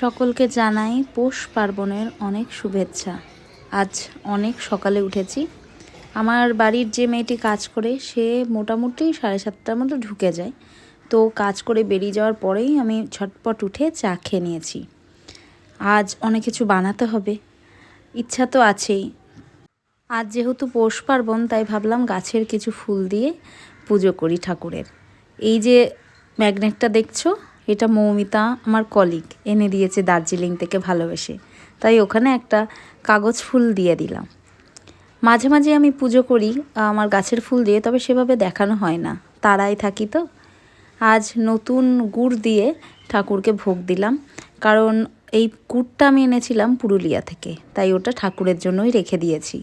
সকলকে জানাই পৌষ পার্বণের অনেক শুভেচ্ছা। আজ অনেক সকালে উঠেছি। আমার বাড়ির যে মেয়েটি কাজ করে সে মোটামুটি 7:30টার মতো ঢুকে যায়। তো কাজ করে বেরিয়ে যাওয়ার পরেই আমি ঝটপট উঠে চা খেয়ে নিয়েছি। আজ অনেক কিছু বানাতে হবে, ইচ্ছা তো আছেই। আজ যেহেতু পৌষ পার্বণ তাই ভাবলাম গাছের কিছু ফুল দিয়ে পুজো করি ঠাকুরের। এই যে ম্যাগনেটটা দেখছো, এটা মৌমিতা আমার কলিগ এনে দিয়েছে দার্জিলিং থেকে ভালোবেসে, তাই ওখানে একটা কাগজ ফুল দিয়ে দিলাম। মাঝে মাঝে আমি পুজো করি আমার গাছের ফুল দিয়ে, তবে সেভাবে দেখানো হয় না, তাড়ায় থাকি তো। আজ নতুন গুড় দিয়ে ঠাকুরকে ভোগ দিলাম, কারণ এই গুড়টা আমি এনেছিলাম পুরুলিয়া থেকে, তাই ওটা ঠাকুরের জন্যই রেখে দিয়েছি।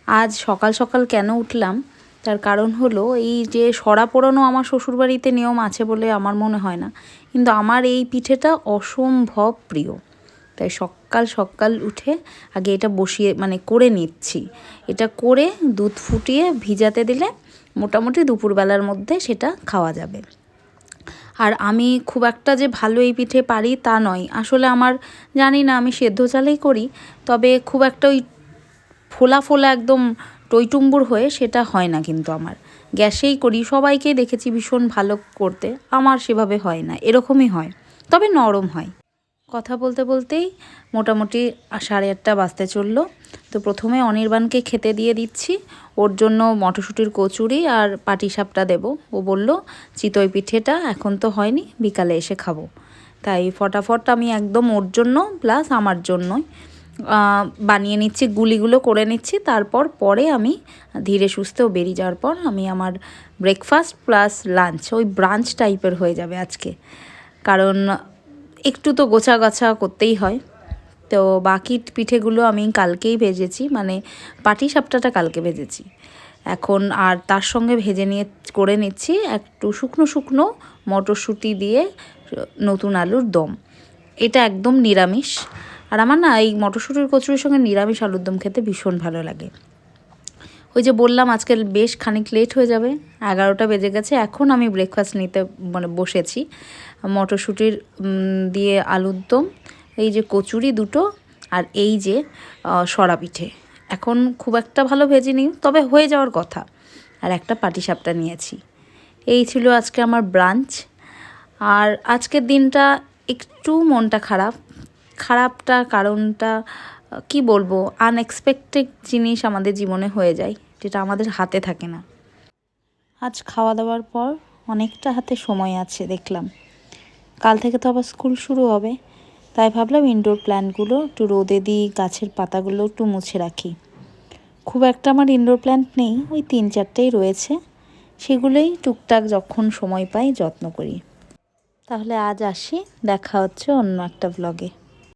আজ সকাল সকাল কেন উঠলাম তার কারণ হলো, এই যে সরা পোড়ানো আমার শ্বশুরবাড়িতে নিয়ম আছে বলে আমার মনে হয় না, কিন্তু আমার এই পিঠেটা অসম্ভব প্রিয়। তাই সকাল সকাল উঠে আগে এটা বসিয়ে করে নিচ্ছি। এটা করে দুধ ফুটিয়ে ভিজাতে দিলে মোটামুটি দুপুরবেলার মধ্যে সেটা খাওয়া যাবে। আর আমি খুব একটা যে ভালো এই পিঠে পারি তা নয়, আসলে আমার জানি না, আমি সেদ্ধ চালেই করি, তবে খুব একটা ওই ফোলা ফোলা একদম টইটুম্বুর হয়ে সেটা হয় না। কিন্তু আমার গ্যাসেই করি, সবাইকেই দেখেছি ভীষণ ভালো করতে, আমার সেভাবে হয় না, এরকমই হয়, তবে নরম হয়। কথা বলতে বলতেই মোটামুটি 8:30 বাজতে চললো। তো প্রথমে অনির্বাণকে খেতে দিয়ে দিচ্ছি, ওর জন্য মটরশুঁটির কচুরি আর পাটিসাপটা দেবো। ও বলল চিতই পিঠেটা এখন তো হয়নি, বিকালে এসে খাবো। তাই ফটাফট আমি একদম ওর জন্য প্লাস আমার জন্যই বানিয়ে নিচ্ছি, গুলিগুলো করে নিচ্ছি। তারপর পরে আমি ধীরে সুস্থেও বেরিয়ে যাওয়ার পর আমি আমার ব্রেকফাস্ট প্লাস লাঞ্চ ওই ব্রাঞ্চ টাইপের হয়ে যাবে আজকে, কারণ একটু তো গোছা গাছা করতেই হয়। তো বাকি পিঠেগুলো আমি কালকেই ভেজেছি, পাটিসাপটাটা কালকে ভেজেছি এখন, আর তার সঙ্গে করে নিচ্ছি একটু শুকনো শুকনো মটরশুঁটি দিয়ে নতুন আলুর দম। এটা একদম নিরামিষ, আর আমার না এই মটরশুঁটির কচুরির সঙ্গে নিরামিষ আলুর দম খেতে ভীষণ ভালো লাগে। ওই যে বললাম আজকে বেশ খানিক লেট হয়ে যাবে, 11টা বেজে গেছে। এখন আমি ব্রেকফাস্ট নিতে বসেছি। মটরশুঁটির দিয়ে আলুর দম, এই যে কচুরি দুটো, আর এই যে সরা পিঠে। এখন খুব একটা ভালো ভেজিনি, তবে হয়ে যাওয়ার কথা। আর একটা পাটিসাপটা নিয়েছি। এই ছিল আজকে আমার ব্রাঞ্চ। আর আজকের দিনটা একটু মনটা খারাপটা কারণটা কি বলবো, আনএক্সপেক্টেড জিনিস আমাদের জীবনে হয়ে যায়, যেটা আমাদের হাতে থাকে না। আজ খাওয়া দাওয়ার পর অনেকটা হাতে সময় আছে দেখলাম, কাল থেকে তো আবার স্কুল শুরু হবে, তাই ভাবলাম ইনডোর প্ল্যান্টগুলো একটু রোদে দিই, গাছের পাতাগুলো একটু মুছে রাখি। খুব একটা আমার ইনডোর প্ল্যান্ট নেই, ওই 3-4টেই রয়েছে, সেগুলোই টুকটাক যখন সময় পাই যত্ন করি। তাহলে আজ আসি, দেখা হচ্ছে অন্য একটা ব্লগে।